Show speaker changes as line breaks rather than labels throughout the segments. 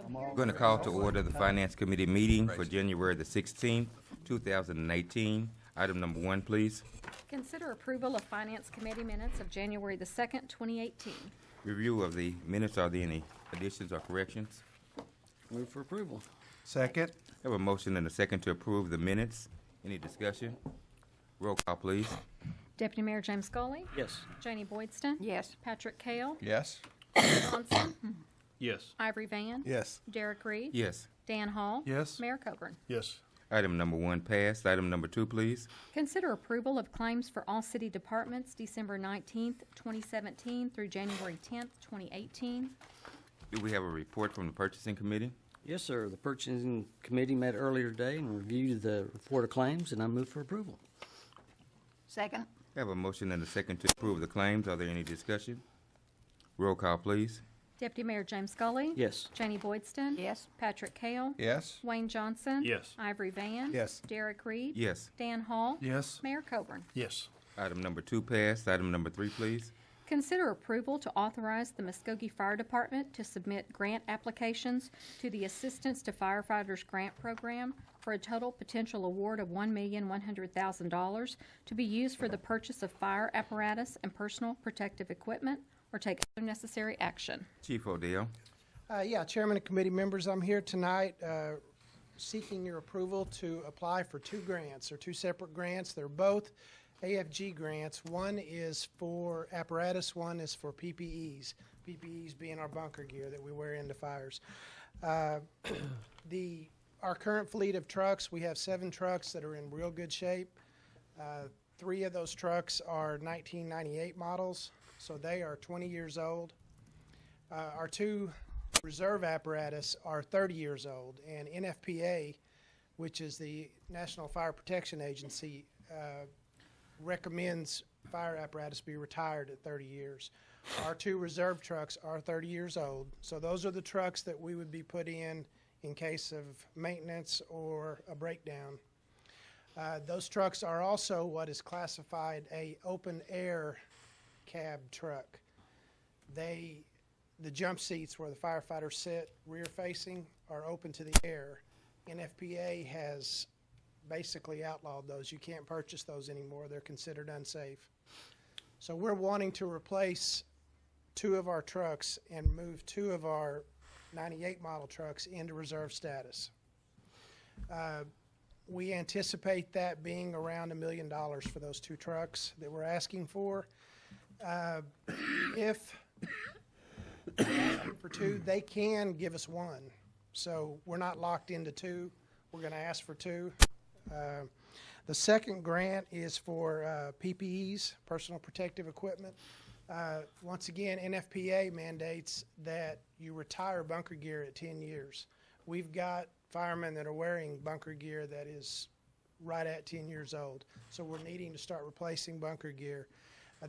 We're going to call to order the Finance Committee meeting for January the 16th, 2018. Item number 1, please.
Consider approval of Finance Committee minutes of January the 2nd, 2018.
Review of the minutes. Are there any additions or corrections?
Move for approval.
Second.
I have a motion and a second to approve the minutes. Any discussion? Roll call, please.
Deputy Mayor James Scully.
Yes.
Janie Boydston.
Yes.
Patrick Kale.
Yes.
Johnson.
Yes.
Ivory Van.
Yes.
Derek Reed.
Yes.
Dan Hall.
Yes.
Mayor Coburn.
Yes.
Item number 1 passed. Item number 2, please.
Consider approval of claims for all city departments December 19th, 2017 through January 10th, 2018.
Do we have a report from the Purchasing Committee?
Yes, sir. The purchasing committee met earlier today and reviewed the report of claims, and I move for approval.
Second.
I have a motion and a second to approve the claims. Are there any discussion? Roll call, please.
Deputy Mayor James Scully.
Yes.
Janie Boydston.
Yes.
Patrick Kale.
Yes.
Wayne Johnson.
Yes.
Ivory Van.
Yes.
Derek Reed.
Yes.
Dan Hall.
Yes.
Mayor Coburn.
Yes.
Item number 2 passed. Item number 3, please.
Consider approval to authorize the Muskogee Fire Department to submit grant applications to the Assistance to Firefighters Grant Program for a total potential award of $1,100,000 to be used for the purchase of fire apparatus and personal protective equipment or take other necessary action.
Chief Odell.
Yeah, Chairman and committee members, I'm here tonight seeking your approval to apply for 2 grants, or 2 separate grants. They're both AFG grants. One is for apparatus, one is for PPEs. PPEs being our bunker gear that we wear into fires. Our current fleet of trucks, we have 7 trucks that are in real good shape. 3 of those trucks are 1998 models, so they are 20 years old. Our 2 reserve apparatus are 30 years old, and NFPA, which is the National Fire Protection Agency, recommends fire apparatus be retired at 30 years. Our 2 reserve trucks are 30 years old, so those are the trucks that we would be put in case of maintenance or a breakdown. Those trucks are also what is classified a open air cab truck. The jump seats where the firefighters sit rear facing are open to the air. NFPA has basically outlawed those. You can't purchase those anymore. They're considered unsafe. So we're wanting to replace 2 of our trucks and move 2 of our 98 model trucks into reserve status. We anticipate that being around $1 million for those 2 trucks that we're asking for. If for 2, they can give us 1. So we're not locked into 2. We're going to ask for 2. The second grant is for PPEs, personal protective equipment. Once again, NFPA mandates that you retire bunker gear at 10 years. We've got firemen that are wearing bunker gear that is right at 10 years old. So we're needing to start replacing bunker gear.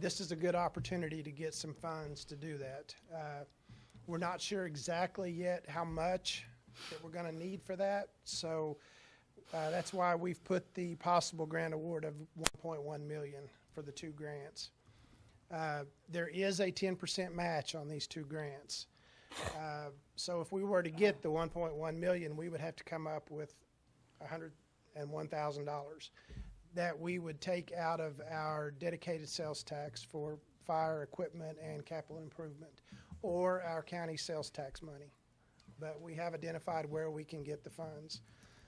This is a good opportunity to get some funds to do that. We're not sure exactly yet how much that we're going to need for that. So that's why we've put the possible grant award of $1.1 million for the 2 grants. There is a 10% match on these 2 grants. So if we were to get the $1.1 million, we would have to come up with $101,000 that we would take out of our dedicated sales tax for fire equipment and capital improvement, or our county sales tax money. But we have identified where we can get the funds.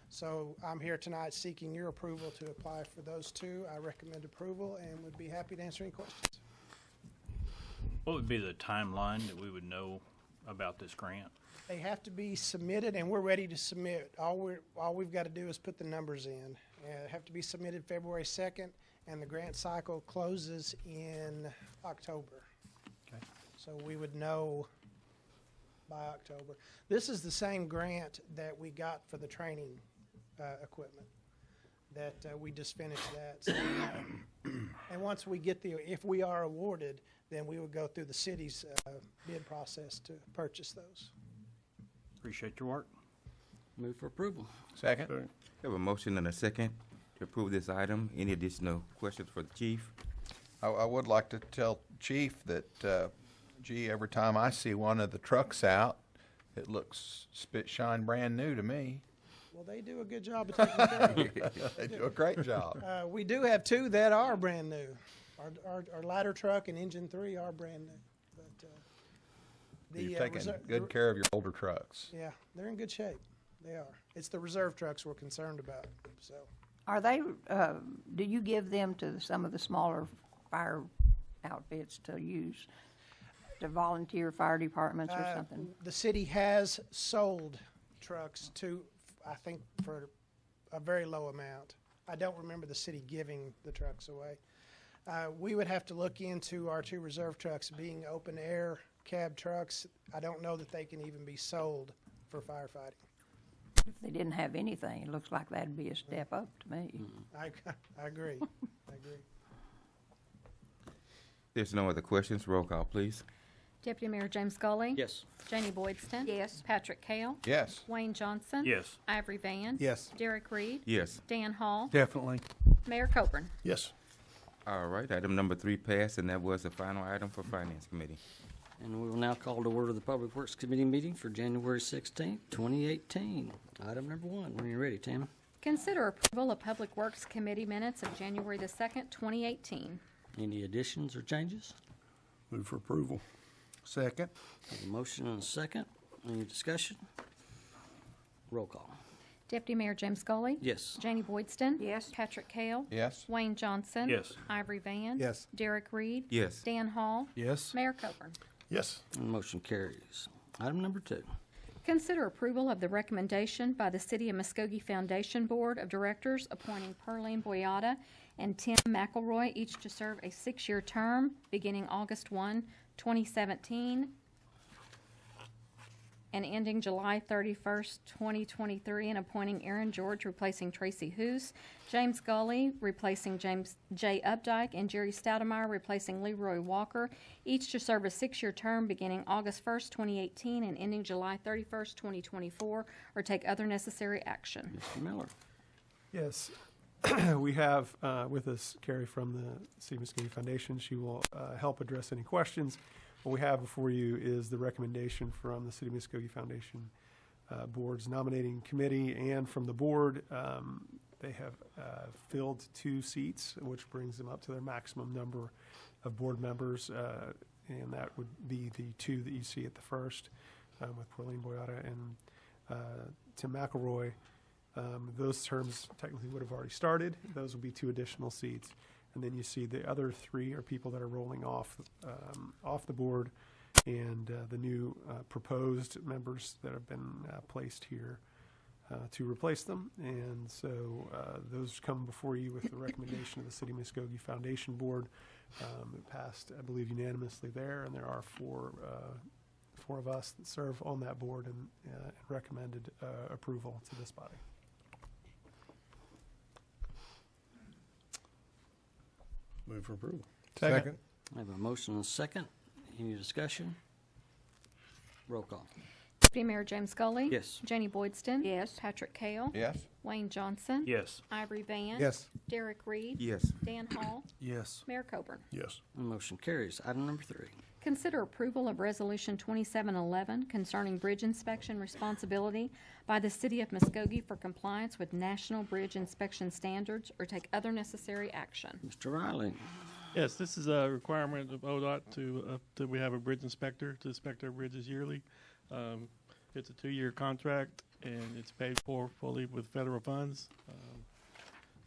So I'm here tonight seeking your approval to apply for those 2. I recommend approval and would be happy to answer any questions.
What would be the timeline that we would know about this grant?
They have to be submitted, and we're ready to submit. All we've got to do is put the numbers in. They have to be submitted February 2nd, and the grant cycle closes in October.
Okay.
So we would know by October. This is the same grant that we got for the training equipment that we just finished that. So, and once we get if we are awarded, then we would go through the city's bid process to purchase those.
Appreciate your work.
Move for approval.
Second.
We have a motion and a second to approve this item. Any additional questions for the chief?
I would like to tell Chief that, gee, every time I see one of the trucks out, It looks spit shine brand new to me.
Well, they do a good job of taking care of it.
They do a great job.
We do have two that are brand new. Our ladder truck and engine 3 are brand new. But
You've taken good care of your older trucks.
Yeah, they're in good shape. They are. It's the reserve trucks we're concerned about. So
Are they, do you give them to some of the smaller fire outfits to use, to volunteer fire departments or something?
the city has sold trucks to, I think, for a very low amount. I don't remember the city giving the trucks away. We would have to look into our 2 reserve trucks being open air cab trucks. I don't know that they can even be sold for firefighting.
If they didn't have anything, it looks like that'd be a step up to me.
I agree. I agree.
There's no other questions. Roll call, please.
Deputy Mayor James Scully.
Yes.
Janie Boydston.
Yes.
Patrick Hale.
Yes.
Wayne Johnson.
Yes.
Ivory Van.
Yes.
Derek Reed.
Yes.
Dan Hall.
Definitely.
Mayor Coburn.
Yes.
All right, item number 3 passed, and that was the final item for Finance Committee.
And we will now call to order the Public Works Committee meeting for January 16th, 2018. Item number 1, when you're ready, Tammy.
Consider approval of Public Works Committee minutes of January the 2nd, 2018.
Any additions or changes?
Move for approval. Second.
Have a motion and a second. Any discussion? Roll call.
Deputy Mayor James Scully.
Yes.
Janie Boydston.
Yes.
Patrick Hale.
Yes.
Wayne Johnson.
Yes.
Ivory Van.
Yes.
Derek Reed.
Yes.
Dan Hall.
Yes.
Mayor Coburn.
Yes.
And motion carries. Item number 2.
Consider approval of the recommendation by the City of Muskogee Foundation Board of Directors appointing Pearline Boyata and Tim McElroy, each to serve a 6-year term beginning August 1, 2017, and ending July 31st, 2023, and appointing Aaron George replacing Tracy Hoos, James Gully replacing James J. Updike, and Jerry Stoudemire replacing Leroy Walker, each to serve a 6-year term beginning August 1st, 2018, and ending July 31st, 2024, or take other necessary action.
Mr. Miller.
Yes. We have with us Carrie from the City of Muskogee Foundation. She will help address any questions. What we have before you is the recommendation from the City of Muskogee Foundation Board's nominating committee, and from the board, they have filled 2 seats, which brings them up to their maximum number of board members, and that would be the 2 that you see at the first, with Pearline Boyata and Tim McElroy. Those terms technically would have already started. Those will be 2 additional seats. And then you see the other 3 are people that are rolling off the board, and the new proposed members that have been placed here to replace them. And so those come before you with the recommendation of the City of Muskogee Foundation Board. It passed, I believe, unanimously there, and there are 4 of us that serve on that board and recommended approval to this body.
Move for approval.
Second.
I have a motion and a second. Any discussion? Roll call.
Deputy Mayor James Scully.
Yes.
Janie Boydston.
Yes.
Patrick Hale.
Yes.
Wayne Johnson.
Yes.
Ivory Van.
Yes.
Derek Reed.
Yes.
Dan Hall.
Yes.
Mayor Coburn.
Yes.
And motion carries. Item number 3.
Consider approval of Resolution 2711 concerning bridge inspection responsibility by the City of Muskogee for compliance with National Bridge Inspection Standards, or take other necessary action.
Mr. Riley.
Yes, this is a requirement of ODOT that we have a bridge inspector to inspect our bridges yearly. It's a 2-year contract, and it's paid for fully with federal funds.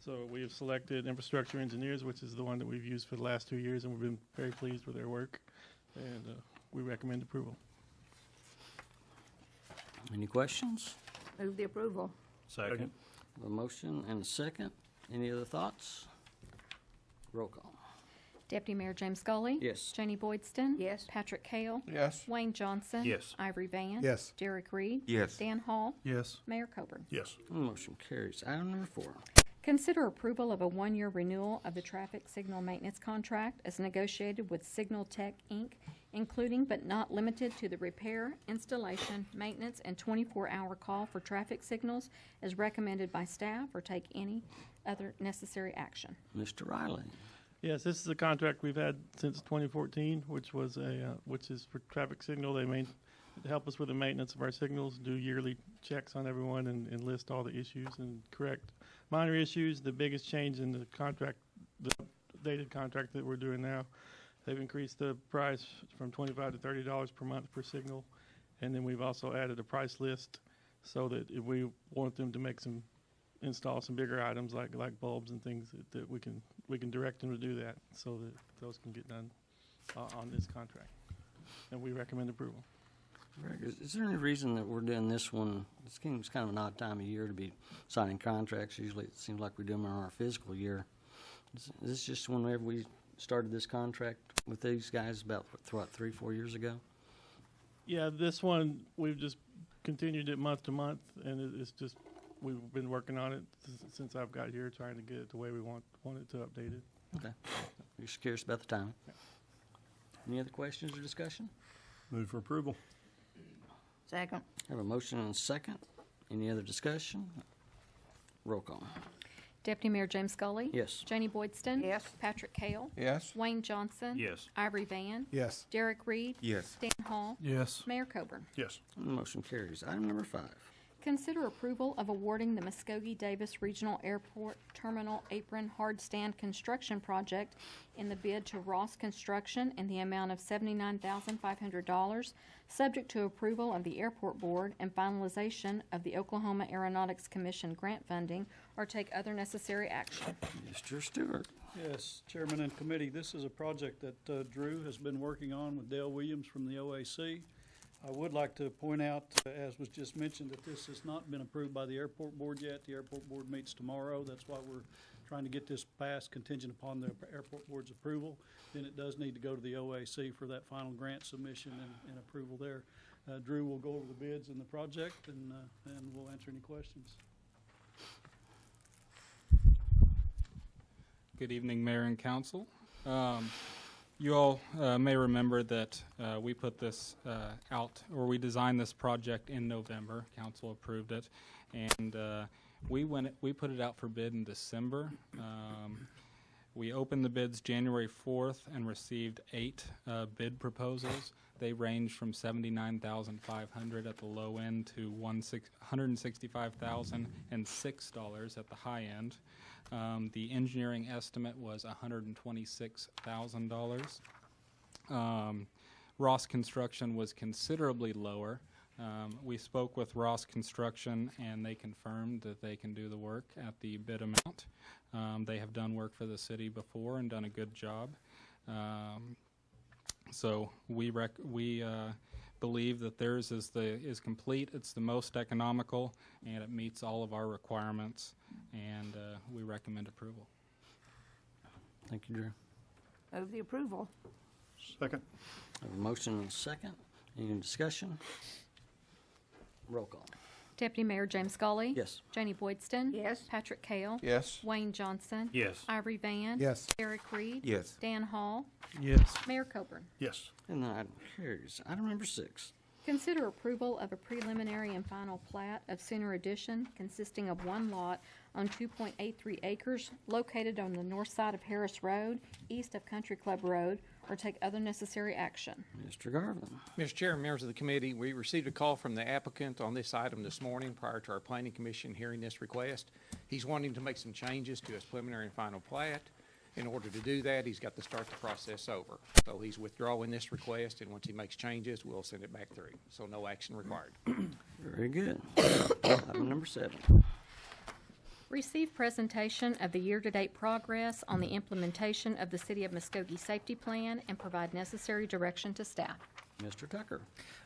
So we have selected Infrastructure Engineers, which is the one that we've used for the last 2 years, and we've been very pleased with their work, and we recommend approval.
Any questions?
Move the approval.
Second.
A motion and a second. Any other thoughts? Roll call.
Deputy Mayor James Scully.
Yes.
Janie Boydston.
Yes.
Patrick Hale.
Yes.
Wayne Johnson.
Yes.
Ivory Van.
Yes.
Derek Reed.
Yes.
Dan Hall.
Yes.
Mayor Coburn.
Yes.
And motion carries. Item number 4.
Consider approval of a 1-year renewal of the traffic signal maintenance contract as negotiated with Signal Tech, Inc., including but not limited to the repair, installation, maintenance, and 24-hour call for traffic signals as recommended by staff, or take any other necessary action.
Mr. Riley.
Yes, this is a contract we've had since 2014, which is for traffic signal. They help us with the maintenance of our signals, do yearly checks on everyone, and list all the issues and correct minor issues. The biggest change in the contract, the updated contract that we're doing now, they've increased the price from $25 to $30 per month per signal, and then we've also added a price list so that if we want them to install some bigger items like bulbs and things that we can direct them to do that so that those can get done on this contract. And we recommend approval.
Very good. Is there any reason that we're doing this one? It's kind of an odd time of year to be signing contracts. Usually it seems like we do them in our fiscal year. Is this just whenever we started this contract with these guys about, 3-4 years ago?
Yeah, this one, we've just continued it month to month, and it's just, we've been working on it since I've got here, trying to get it the way we want it to update it.
Okay. Just curious about the timing. Any other questions or discussion?
Move for approval.
Second.
Have a motion and a second. Any other discussion? Roll call.
Deputy Mayor James Scully.
Yes.
Janie Boydston.
Yes.
Patrick Kale.
Yes.
Wayne Johnson.
Yes.
Ivory Van.
Yes.
Derek Reed.
Yes.
Dan Hall.
Yes.
Mayor Coburn.
Yes.
Motion carries. Item number 5.
Consider approval of awarding the Muskogee-Davis Regional Airport Terminal Apron Hard Stand Construction Project in the bid to Ross Construction in the amount of $79,500, subject to approval of the Airport Board and finalization of the Oklahoma Aeronautics Commission grant funding, or take other necessary action.
Mr. Stewart.
Yes, Chairman and Committee, this is a project that Drew has been working on with Dale Williams from the OAC. I would like to point out, as was just mentioned, that this has not been approved by the Airport Board yet. The Airport Board meets tomorrow. That's why we're trying to get this passed contingent upon the Airport Board's approval. Then it does need to go to the OAC for that final grant submission and approval there. Drew will go over the bids in the project, and we'll answer any questions.
Good evening, Mayor and Council. You all may remember that we put this out, or we designed this project in November. Council approved it, and we put it out for bid in December. We opened the bids January 4th and received 8 bid proposals. They range from $79,500 at the low end to $165,006 at the high end. The engineering estimate was $126,000. Ross Construction was considerably lower. We spoke with Ross Construction, and they confirmed that they can do the work at the bid amount. They have done work for the city before and done a good job. So we believe that theirs is complete. It's the most economical, and it meets all of our requirements, and we recommend approval.
Thank you, Drew.
Move the approval.
Second.
I have a motion and a second. Any discussion? Roll call.
Deputy Mayor James Scully.
Yes.
Janie Boydston.
Yes.
Patrick Kale.
Yes.
Wayne Johnson.
Yes.
Ivory Van.
Yes.
Derek Reed.
Yes.
Dan Hall.
Yes.
Mayor Coburn.
Yes.
And that carries. Item number 6.
Consider approval of a preliminary and final plat of Sooner Addition consisting of one lot on 2.83 acres located on the north side of Harris Road, east of Country Club Road, or take other necessary action.
Mr. Garvin.
Mr. Chairman, members of the committee, we received a call from the applicant on this item this morning prior to our planning commission hearing this request. He's wanting to make some changes to his preliminary and final plat. In order to do that, he's got to start the process over. So he's withdrawing this request, and once he makes changes, we'll send it back through. So no action required.
Very good. Item number 7.
Receive presentation of the year-to-date progress on the implementation of the City of Muskogee Safety Plan and provide necessary direction to staff.
Mr. Tucker.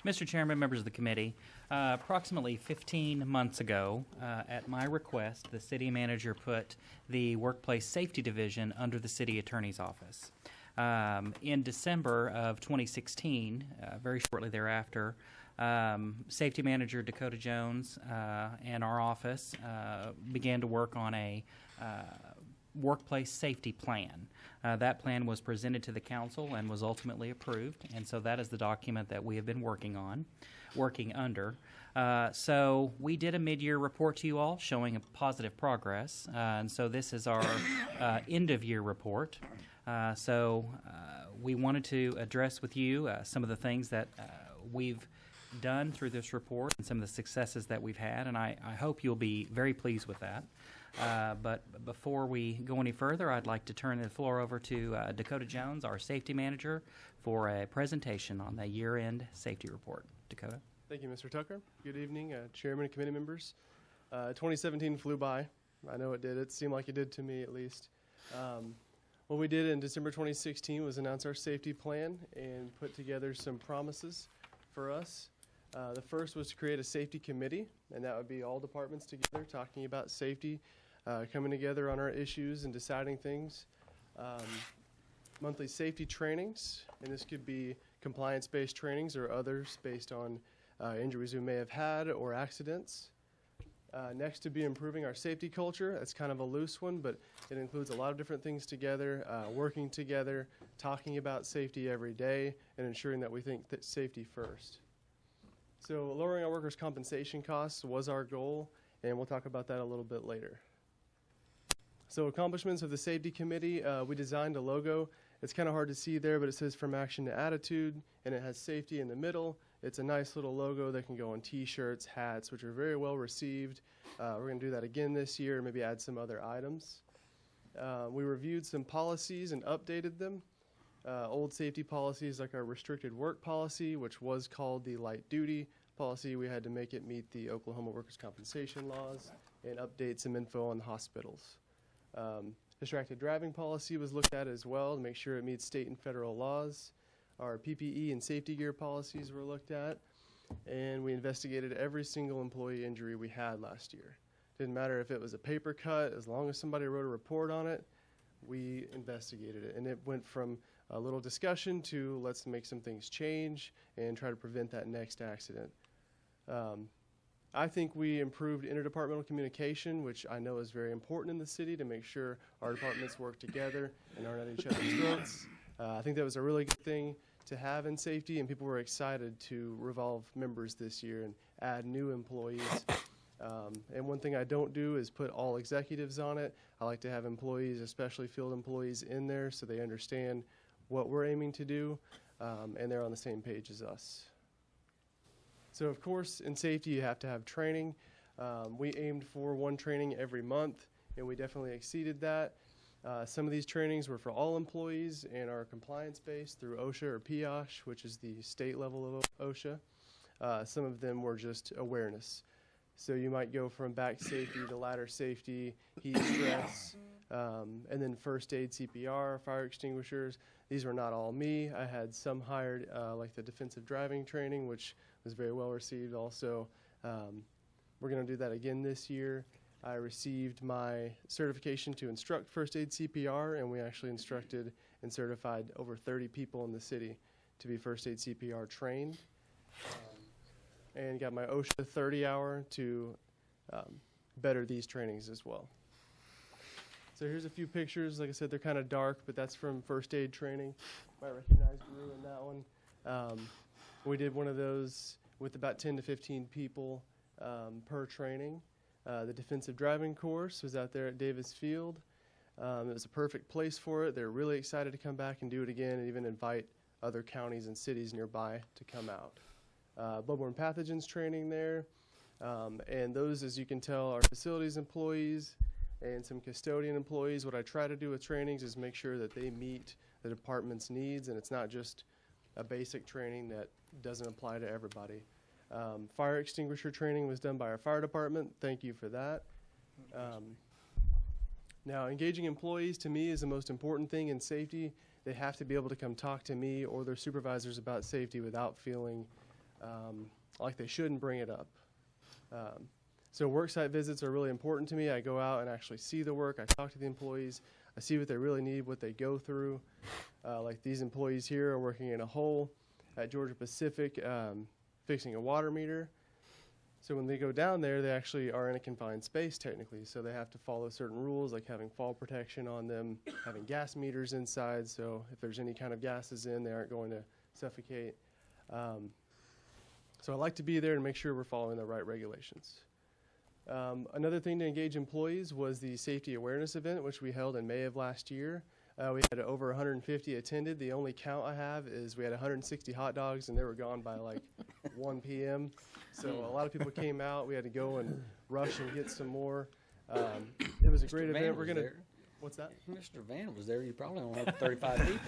Mr. Chairman, members of the committee, approximately 15 months ago, at my request, the city manager put the Workplace Safety Division under the City Attorney's Office. In December of 2016, very shortly thereafter, Safety Manager Dakota Jones and our office began to work on a workplace safety plan. That plan was presented to the council and was ultimately approved, and so that is the document that we have been working under. So we did a mid-year report to you all showing a positive progress, and so this is our end-of-year report. So we wanted to address with you some of the things that we've done through this report and some of the successes that we've had, and I hope you'll be very pleased with that. But before we go any further, I'd like to turn the floor over to Dakota Jones, our safety manager, for a presentation on the year-end safety report. Dakota.
Thank you, Mr. Tucker. Good evening, Chairman and committee members. 2017 flew by. I know it did. It seemed like it did to me, at least. What we did in December 2016 was announce our safety plan and put together some promises for us. The first was to create a safety committee, and that would be all departments together talking about safety, coming together on our issues and deciding things. Monthly safety trainings, and this could be compliance-based trainings or others based on injuries we may have had or accidents. Next to be improving our safety culture. That's kind of a loose one, but it includes a lot of different things together, working together, talking about safety every day, and ensuring that we think that safety first. So lowering our workers' compensation costs was our goal, and we'll talk about that a little bit later. So accomplishments of the safety committee, we designed a logo. It's kind of hard to see there, but it says from action to attitude, and it has safety in the middle. It's a nice little logo that can go on t-shirts, hats, which are very well received. We're going to do that again this year, maybe add some other items. We reviewed some policies and updated them. Old safety policies like our restricted work policy, which was called the light duty policy. We had to make it meet the Oklahoma workers' compensation laws and update some info on the hospitals. Distracted driving policy was looked at as well to make sure it meets state and federal laws. Our PPE and safety gear policies were looked at, and we investigated every single employee injury we had last year. Didn't matter if it was a paper cut, as long as somebody wrote a report on it, we investigated it. And it went from a little discussion to let's make some things change and try to prevent that next accident. I think we improved interdepartmental communication, which I know is very important in the city to make sure our departments work together and aren't at each other's throats. I think that was a really good thing to have in safety, and people were excited to revolve members this year and add new employees. And one thing I don't do is put all executives on it. I like to have employees, especially field employees, in there so they understand what we're aiming to do, and they're on the same page as us. So, of course, in safety, you have to have training. We aimed for one training every month, and we definitely exceeded that. Some of these trainings were for all employees and are compliance-based through OSHA or PIOSH, which is the state level of OSHA. Some of them were just awareness. So you might go from back safety to ladder safety, heat stress, and then first aid, CPR, fire extinguishers. These were not all me. I had some hired, like the defensive driving training, which was very well received also. We're going to do that again this year. I received my certification to instruct first aid CPR, and we actually instructed and certified over 30 people in the city to be first aid CPR trained. And got my OSHA 30-hour to better these trainings as well. So here's a few pictures. Like I said, they're kind of dark, but that's from first aid training. You might recognize Drew in that one. We did one of those with about 10 to 15 people per training. The defensive driving course was out there at Davis Field. It was a perfect place for it. They're really excited to come back and do it again and even invite other counties and cities nearby to come out. Bloodborne pathogens training there. And those, as you can tell, are facilities employees and some custodian employees. What I try to do with trainings is make sure that they meet the department's needs, and it's not just a basic training that doesn't apply to everybody. Fire extinguisher training was done by our fire department. Thank you for that. Now, engaging employees to me is the most important thing in safety. They have to be able to come talk to me or their supervisors about safety without feeling like they shouldn't bring it up. So worksite visits are really important to me. I go out and actually see the work. I talk to the employees. I see what they really need, what they go through. Like these employees here are working in a hole at Georgia Pacific, fixing a water meter. So when they go down there, they actually are in a confined space technically. So they have to follow certain rules like having fall protection on them, having gas meters inside. So if there's any kind of gases in, they aren't going to suffocate. So I like to be there and make sure we're following the right regulations. Another thing to engage employees was the safety awareness event, which we held in May of last year. We had over 150 attended. The only count I have is we had 160 hot dogs, and they were gone by like 1 p.m. So a lot of people came out. We had to go and rush and get some more. It was a great event. We're gonna. What's that?
Mr. Van was there. You probably only had 35 people.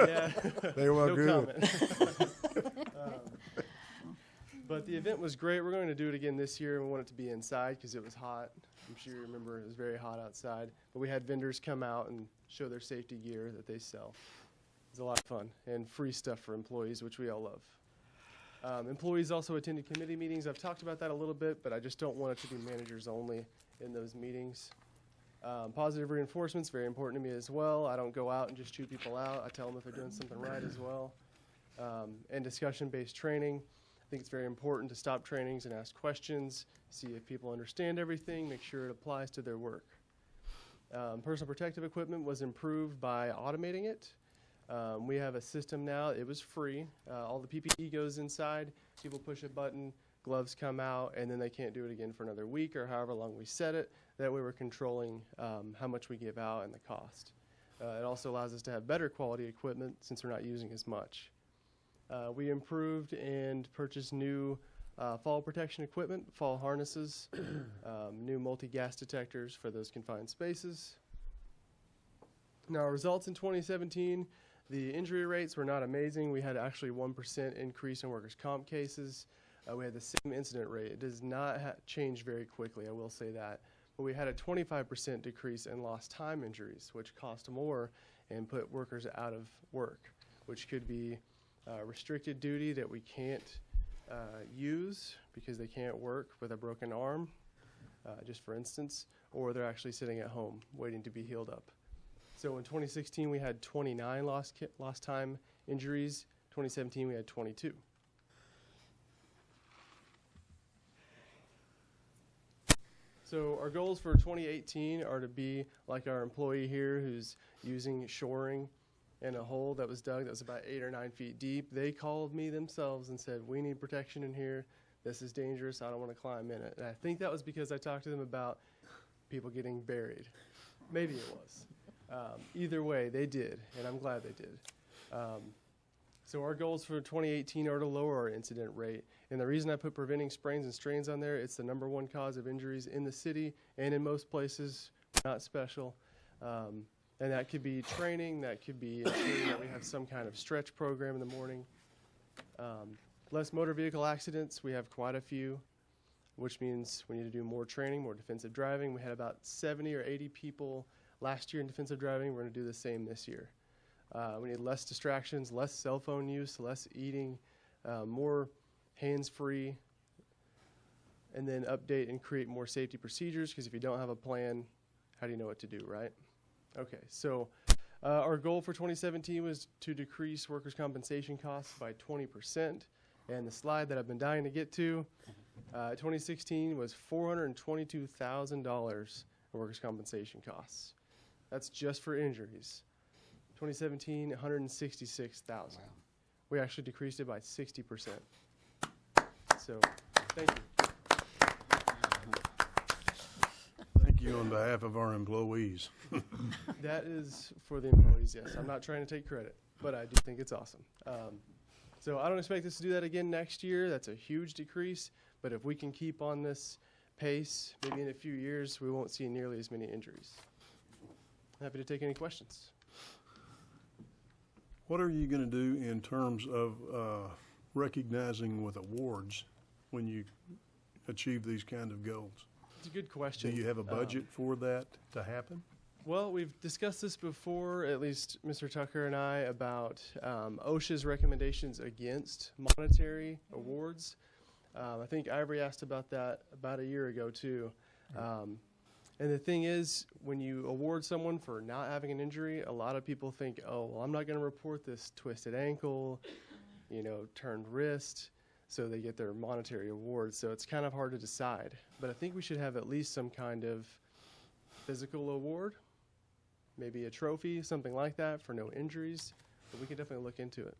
Yeah.
They were
No
good.
comment. But the event was great. We're going to do it again this year, and we want it to be inside because it was hot. I'm sure you remember it was very hot outside. But we had vendors come out and show their safety gear that they sell. It was a lot of fun and free stuff for employees, which we all love. Employees also attended committee meetings. I've talked about that a little bit, but I just don't want it to be managers only in those meetings. Positive reinforcement's very important to me as well. I don't go out and just chew people out. I tell them if they're doing something right as well. And discussion-based training. I think it's very important to stop trainings and ask questions, see if people understand everything, make sure it applies to their work. Personal protective equipment was improved by automating it. We have a system now. It was free. All the PPE goes inside. People push a button, gloves come out, and then they can't do it again for another week or however long we set it. That way we're controlling how much we give out and the cost. It also allows us to have better quality equipment since we're not using as much. We improved and purchased new fall protection equipment, fall harnesses, new multi-gas detectors for those confined spaces. Now, our results in 2017, the injury rates were not amazing. We had actually 1% increase in workers' comp cases. We had the same incident rate. It does not change very quickly, I will say that. But we had a 25% decrease in lost time injuries, which cost more and put workers out of work, which could be restricted duty that we can't use because they can't work with a broken arm, just for instance, or they're actually sitting at home waiting to be healed up. So in 2016, we had 29 lost time injuries. 2017, we had 22. So our goals for 2018 are to be like our employee here who's using shoring in a hole that was dug that was about 8 or 9 feet deep. They called me themselves and said, we need protection in here. This is dangerous. I don't want to climb in it. And I think that was because I talked to them about people getting buried. Maybe it was. Either way, they did, and I'm glad they did. So our goals for 2018 are to lower our incident rate. And the reason I put preventing sprains and strains on there, it's the #1 cause of injuries in the city and in most places, not special. And that could be training, that could be ensuring that we have some kind of stretch program in the morning. Less motor vehicle accidents, we have quite a few, which means we need to do more training, more defensive driving. We had about 70 or 80 people last year in defensive driving. We're going to do the same this year. We need less distractions, less cell phone use, less eating, more hands-free, and then update and create more safety procedures, because if you don't have a plan, how do you know what to do, right? Okay, so our goal for 2017 was to decrease workers' compensation costs by 20%. And the slide that I've been dying to get to, 2016 was $422,000 in workers' compensation costs. That's just for injuries. 2017, $166,000. Wow. We actually decreased it by 60%. So, thank you.
Thank you on behalf of our employees.
That is for the employees, yes. I'm not trying to take credit, but I do think it's awesome. So I don't expect us to do that again next year. That's a huge decrease. But if we can keep on this pace, maybe in a few years, we won't see nearly as many injuries. Happy to take any questions.
What are you going to do in terms of recognizing with awards when you achieve these kind of goals?
It's a good question.
Do you have a budget for that to happen?
Well, we've discussed this before, at least Mr. Tucker and I, about OSHA's recommendations against monetary awards. I think Ivory asked about that about a year ago, too. And the thing is, when you award someone for not having an injury, a lot of people think, oh, well, I'm not going to report this twisted ankle, turned wrist, so they get their monetary award. So it's kind of hard to decide. But I think we should have at least some kind of physical award, maybe a trophy, something like that for no injuries. But we can definitely look into it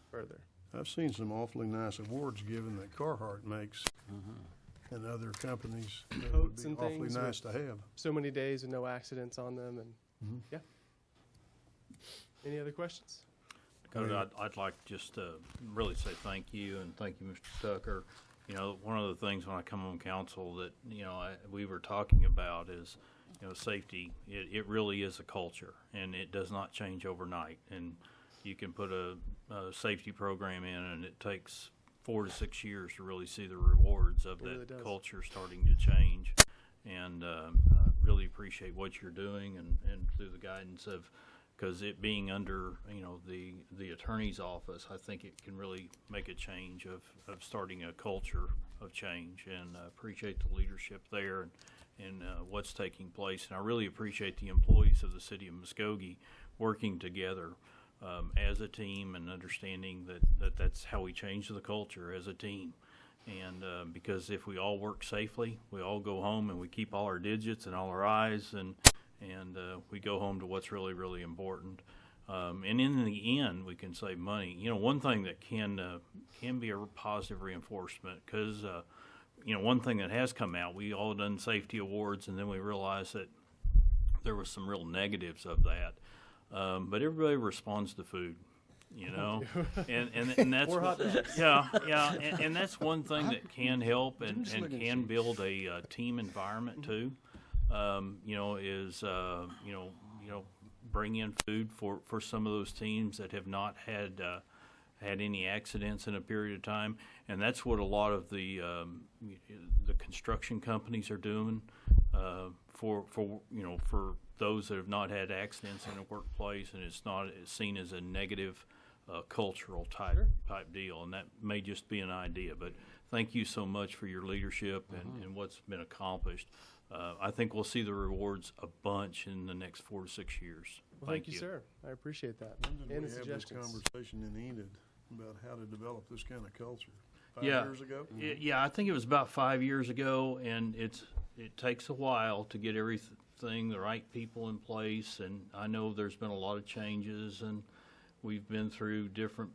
further.
I've seen some awfully nice awards given that Carhartt makes. And other companies that would
Coats
be
and
awfully
things
nice to have.
So many days with no accidents on them, and yeah. Any other questions?
Dakota, I'd like just to really say thank you, and thank you, Mr. Tucker. You know, one of the things when I come on council that, you know, we were talking about is, you know, safety. It really is a culture, and it does not change overnight. And you can put a safety program in, and it takes 4 to 6 years to really see the rewards of that culture starting to change. And really appreciate what you're doing, and through the guidance of, because it being under, you know, the attorney's office, I think it can really make a change of starting a culture of change. And appreciate the leadership there and what's taking place. And I really appreciate the employees of the city of Muskogee working together as a team, and understanding that's how we change the culture as a team. And because if we all work safely, we all go home and we keep all our digits and all our I's, and we go home to what's really, really important. And in the end, we can save money. You know, one thing that can be a positive reinforcement, because, you know, one thing that has come out, we all done safety awards, and then we realized that there was some real negatives of that. But everybody responds to food, you know, and that's and that's one thing that can help and can build a team environment too. You know, is you know, bring in food for some of those teams that have not had any accidents in a period of time, and that's what a lot of the construction companies are doing for you know, for those that have not had accidents in a workplace, and it's not seen as a negative cultural type deal. And that may just be an idea, but thank you so much for your leadership and what's been accomplished. I think we'll see the rewards a bunch in the next 4 to 6 years.
Well, thank you, sir. I appreciate that.
When did
And
we
the
have this
suggestions.
conversation in Enid about how to develop this kind of culture? 5
Yeah.
years ago?
Yeah, I think it was about 5 years ago, and it takes a while to get everything, the right people in place. And I know there's been a lot of changes, and we've been through different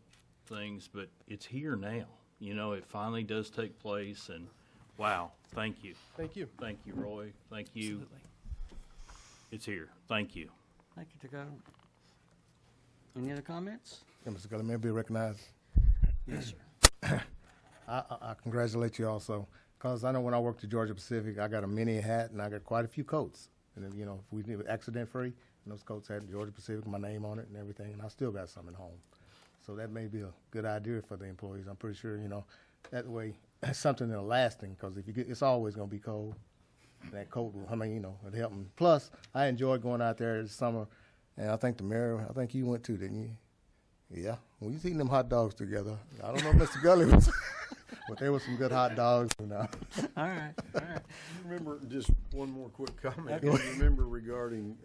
things, but it's here now. You know, it finally does take place, and wow, thank you.
Thank you.
Thank you, Roy. Thank you.
Absolutely.
It's here. Thank you.
Thank you, Dakota. Any other comments?
Yeah, Mr. Gully, may I be recognized?
Yes, sir.
I congratulate you also, because I know when I worked at Georgia Pacific, I got a mini hat and I got quite a few coats. And then, you know, if we did it accident free, and those coats had Georgia Pacific, my name on it and everything, and I still got some at home. So that may be a good idea for the employees. I'm pretty sure, you know, that way it's something that'll lasting, because if you get, it's always going to be cold. And that coat will, I mean, you know, it'll help them. Plus, I enjoyed going out there this summer, and I think the mayor, I think you went too, didn't you? Yeah, we was eating them hot dogs together. I don't know if Mr. Gully was, but there were some good hot dogs. You know.
All right, all right.
You remember, just one more quick comment. You remember regarding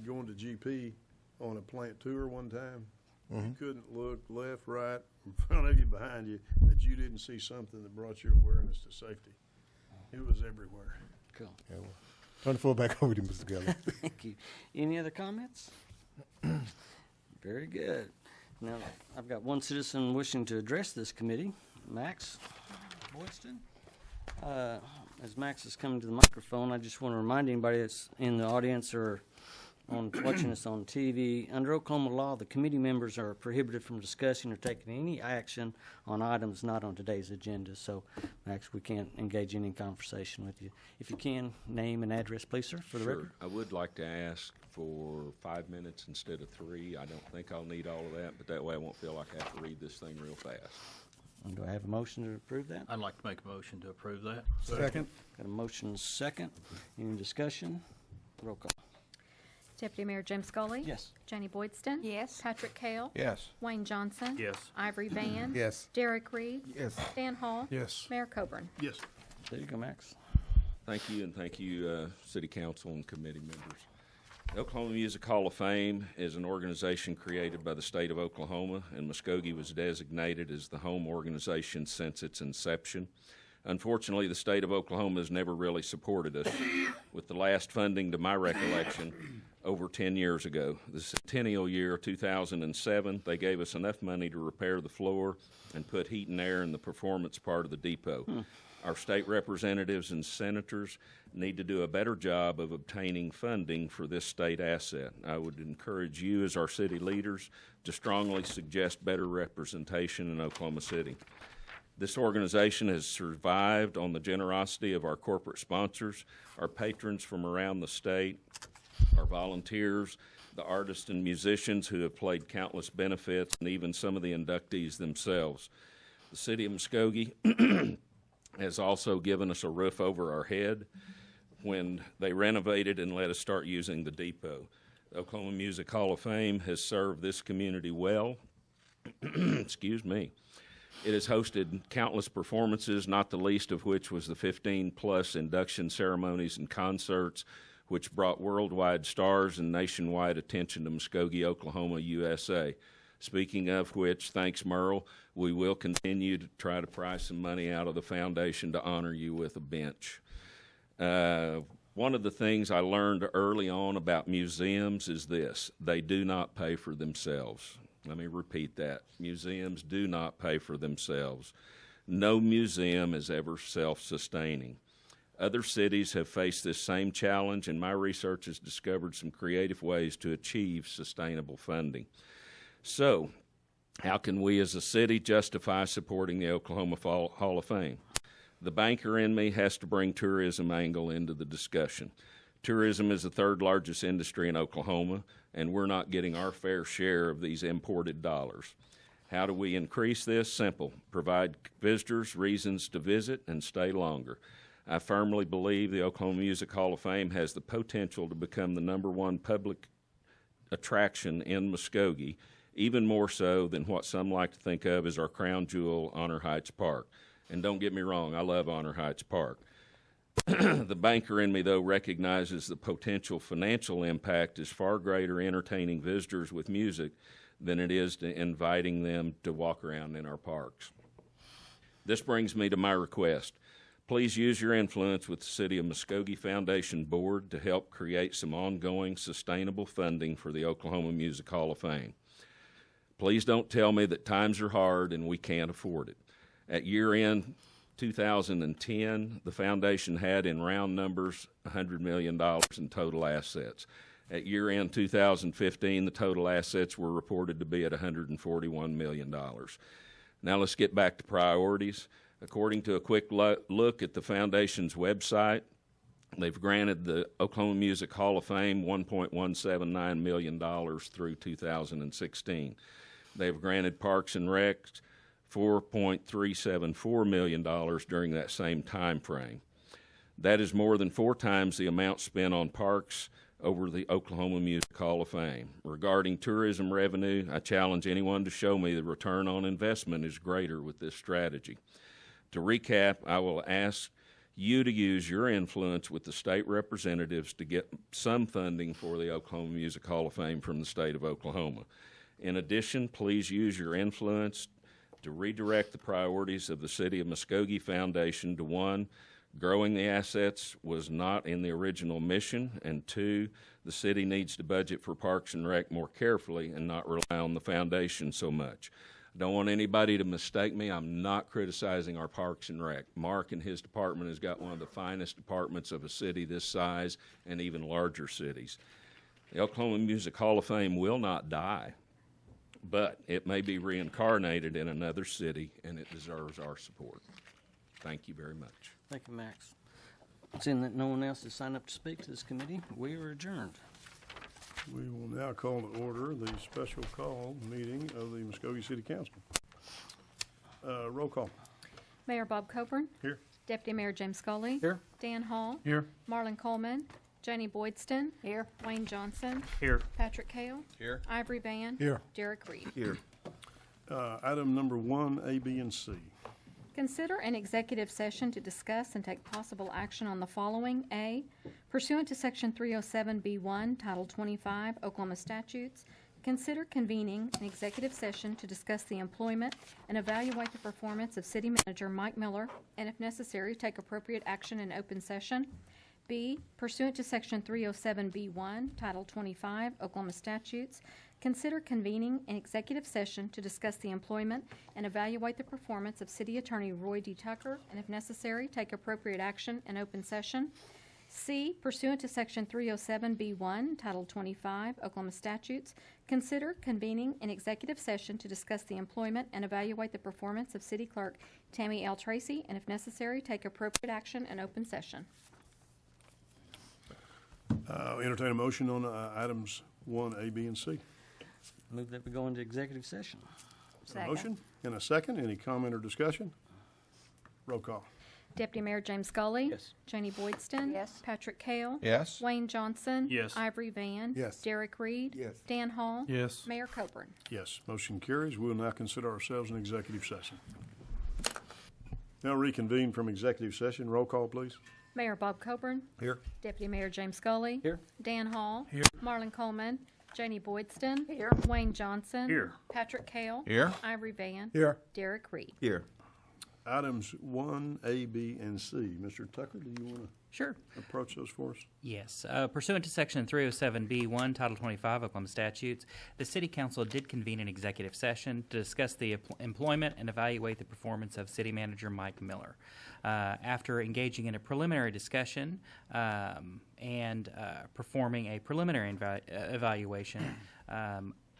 going to GP on a plant tour one time? You couldn't look left, right, in front of you, behind you, that you didn't see something that brought your awareness to safety. It was everywhere.
Cool.
Yeah, well, turn the floor back over to Mr. Gully.
Thank you. Any other comments? Very good. Now, I've got one citizen wishing to address this committee, Max Boyston. As Max is coming to the microphone, I just want to remind anybody that's in the audience or watching us on TV, under Oklahoma law, the committee members are prohibited from discussing or taking any action on items not on today's agenda. So, Max, we can't engage in any conversation with you. If you can, name and address, please, sir, for the record.
I would like to ask for 5 minutes instead of 3. I don't think I'll need all of that, but that way I won't feel like I have to read this thing real fast.
And do I have a motion to approve that?
I'd like to make a motion to approve that.
Second.
Got a motion second. Any discussion? Roll call.
Deputy Mayor James Scully?
Yes.
Janie Boydston?
Yes.
Patrick Kale?
Yes.
Wayne Johnson?
Yes.
Ivory Van?
Yes.
Derek Reed?
Yes.
Dan Hall?
Yes.
Mayor Coburn?
Yes.
There you go, Max.
Thank you, and thank you, City Council and committee members. The Oklahoma Music Hall of Fame is an organization created by the state of Oklahoma, and Muskogee was designated as the home organization since its inception. Unfortunately, the state of Oklahoma has never really supported us, with the last funding, to my recollection, over 10 years ago. The centennial year, 2007, they gave us enough money to repair the floor and put heat and air in the performance part of the depot. Our state representatives and senators need to do a better job of obtaining funding for this state asset. I would encourage you as our city leaders to strongly suggest better representation in Oklahoma City. This organization has survived on the generosity of our corporate sponsors, our patrons from around the state, our volunteers, the artists and musicians who have played countless benefits, and even some of the inductees themselves. The City of Muskogee has also given us a roof over our head when they renovated and let us start using the depot. The Oklahoma Music Hall of Fame has served this community well. Excuse me. It has hosted countless performances, not the least of which was the 15-plus induction ceremonies and concerts, which brought worldwide stars and nationwide attention to Muskogee, Oklahoma, USA. Speaking of which, thanks, Merle, we will continue to try to pry some money out of the foundation to honor you with a bench. One of the things I learned early on about museums is this: they do not pay for themselves. Let me repeat that. Museums do not pay for themselves. No museum is ever self-sustaining. Other cities have faced this same challenge, and my research has discovered some creative ways to achieve sustainable funding. So, how can we as a city justify supporting the Oklahoma Hall of Fame? The banker in me has to bring tourism angle into the discussion. Tourism is the third largest industry in Oklahoma, and we're not getting our fair share of these imported dollars. How do we increase this? Simple. Provide visitors reasons to visit and stay longer. I firmly believe the Oklahoma Music Hall of Fame has the potential to become the #1 public attraction in Muskogee, even more so than what some like to think of as our crown jewel, Honor Heights Park. And don't get me wrong, I love Honor Heights Park. The banker in me, though, recognizes the potential financial impact is far greater entertaining visitors with music than it is to inviting them to walk around in our parks. This brings me to my request. Please use your influence with the City of Muskogee Foundation Board to help create some ongoing sustainable funding for the Oklahoma Music Hall of Fame. Please don't tell me that times are hard and we can't afford it. At year-end 2010, the foundation had, in round numbers, $100 million in total assets. At year-end 2015, the total assets were reported to be at $141 million. Now let's get back to priorities. According to a quick look at the foundation's website, they've granted the Oklahoma Music Hall of Fame $1.179 million through 2016. They've granted Parks and Rec $4.374 million during that same time frame. That is more than 4 times the amount spent on parks over the Oklahoma Music Hall of Fame. Regarding tourism revenue, I challenge anyone to show me the return on investment is greater with this strategy. To recap, I will ask you to use your influence with the state representatives to get some funding for the Oklahoma Music Hall of Fame from the state of Oklahoma. In addition, please use your influence to redirect the priorities of the City of Muskogee Foundation to 1, growing the assets was not in the original mission, and 2, the city needs to budget for Parks and Rec more carefully and not rely on the foundation so much. I don't want anybody to mistake me. I'm not criticizing our Parks and Rec. Mark and his department has got one of the finest departments of a city this size and even larger cities. The Oklahoma Music Hall of Fame will not die, but it may be reincarnated in another city, and it deserves our support. Thank you very much.
Thank you, Max. Seeing that no one else has signed up to speak to this committee, we are adjourned.
We will now call to order the special call meeting of the Muskogee City Council. Roll call.
Mayor Bob Coburn.
Here.
Deputy Mayor James Scully.
Here.
Dan Hall.
Here.
Marlon Coleman. Janie Boydston.
Here.
Wayne Johnson.
Here.
Patrick Hale.
Here.
Ivory Van.
Here.
Derek Reed.
Here. Item number 1, A, B, and C.
Consider an executive session to discuss and take possible action on the following. A, pursuant to Section 307B1, Title 25, Oklahoma statutes, consider convening an executive session to discuss the employment and evaluate the performance of City Manager Mike Miller, and if necessary, take appropriate action in open session. B, pursuant to Section 307B1, Title 25, Oklahoma statutes, consider convening an executive session to discuss the employment and evaluate the performance of City Attorney Roy D. Tucker, and if necessary, take appropriate action in open session. C, pursuant to Section 307B1, Title 25, Oklahoma statutes, consider convening an executive session to discuss the employment and evaluate the performance of City Clerk Tammy L. Tracy, and if necessary, take appropriate action in open session.
Entertain a motion on items 1A, B, and C.
Move that we go into executive session.
A motion and a second. Any comment or discussion? Roll call.
Deputy Mayor James Scully.
Yes.
Janie Boydston.
Yes.
Patrick Kale.
Yes.
Wayne Johnson.
Yes.
Ivory Van.
Yes.
Derek Reed.
Yes.
Dan Hall.
Yes.
Mayor Coburn.
Yes, motion carries. We will now consider ourselves in executive session. Now reconvene from executive session. Roll call, please.
Mayor Bob Coburn.
Here.
Deputy Mayor James Scully.
Here.
Dan Hall.
Here.
Marlon Coleman. Janie Boydston.
Here.
Wayne Johnson.
Here.
Patrick Kale.
Here.
Ivory Van.
Here.
Derek Reed.
Here.
Items 1A, B, and C. Mr. Tucker, do you want to
Sure.
approach those for us?
Yes. Pursuant to Section 307B1, Title 25 Oklahoma statutes, the City Council did convene an executive session to discuss the employment and evaluate the performance of City Manager Mike Miller. After engaging in a preliminary discussion and performing a preliminary evaluation,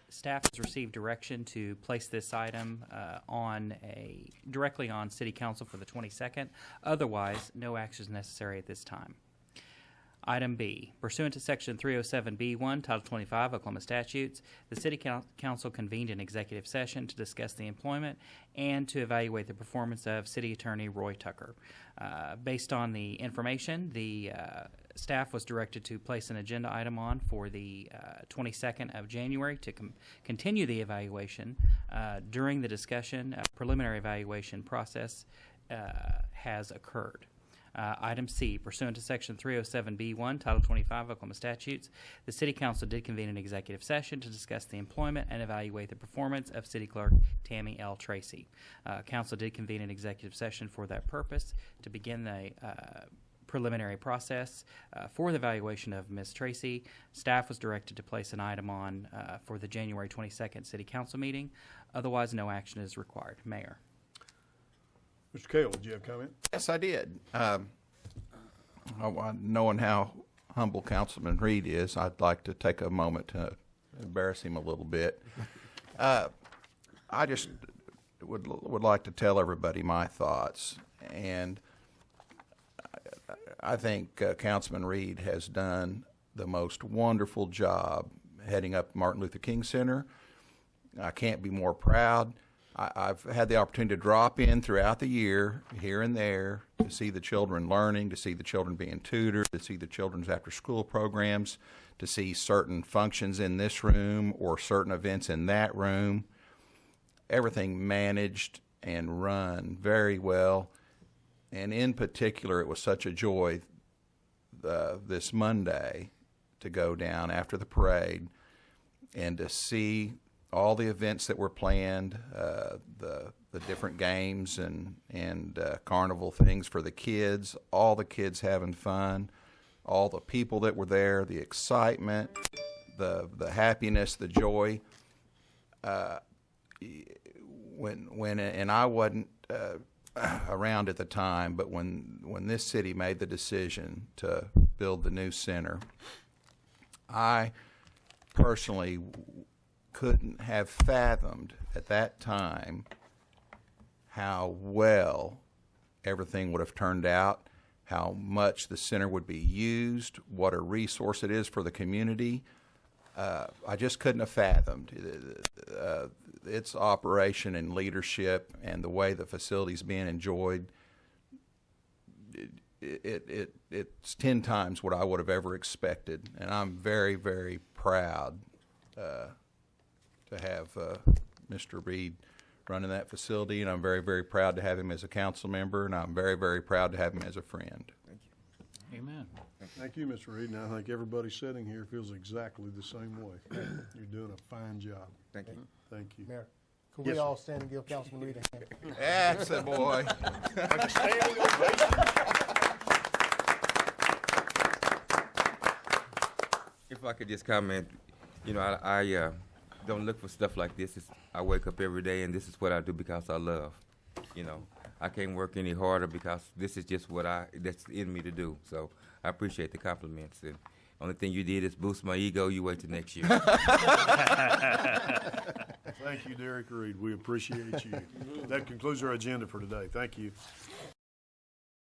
staff has received direction to place this item directly on City Council for the 22nd. Otherwise, no action is necessary at this time. Item B, pursuant to Section 307B1, Title 25 Oklahoma statutes, the City Council convened an executive session to discuss the employment and to evaluate the performance of City Attorney Roy Tucker. Based on the information, the staff was directed to place an agenda item on for the 22nd of January to continue the evaluation. During the discussion, a preliminary evaluation process has occurred. Item C, pursuant to Section 307B1, Title 25 Oklahoma statutes, the City Council did convene an executive session to discuss the employment and evaluate the performance of City Clerk Tammy L. Tracy. Council did convene an executive session for that purpose to begin the preliminary process for the evaluation of Ms. Tracy. Staff was directed to place an item on for the January 22nd City Council meeting. Otherwise, no action is required. Mayor.
Mr. Kale, did you have a comment?
Yes, I did. Knowing how humble Councilman Reed is, I'd like to take a moment to embarrass him a little bit. I just would like to tell everybody my thoughts, and I think Councilman Reed has done the most wonderful job heading up Martin Luther King Center. I can't be more proud. I've had the opportunity to drop in throughout the year, here and there, to see the children learning, to see the children being tutored, to see the children's after-school programs, to see certain functions in this room or certain events in that room. Everything managed and run very well. And in particular, it was such a joy this Monday to go down after the parade and to see all the events that were planned, the different games and carnival things for the kids, all the kids having fun, all the people that were there, the excitement, the happiness, the joy. And I wasn't around at the time, but when this city made the decision to build the new center, I personally couldn't have fathomed at that time how well everything would have turned out, how much the center would be used, what a resource it is for the community. I just couldn't have fathomed its operation and leadership and the way the facility's being enjoyed. It's 10 times what I would have ever expected, and I'm very, very proud to have Mr. Reed running that facility, and I'm very, very proud to have him as a council member, and I'm very, very proud to have him as a friend.
Thank you.
Amen.
Thank you, Mr. Reed, and I think everybody sitting here feels exactly the same way. You're doing a fine job.
Thank you.
Thank you.
Mayor, could
Yes,
we
sir.
all stand and give Councilman Reed a hand?
That's a boy.
If I could just comment, you know, I don't look for stuff like this. I wake up every day, and this is what I do because I love. You know, I can't work any harder because this is just that's in me to do. So I appreciate the compliments. And only thing you did is boost my ego. You wait till next year.
Thank you, Derek Reed. We appreciate you. That concludes our agenda for today. Thank you.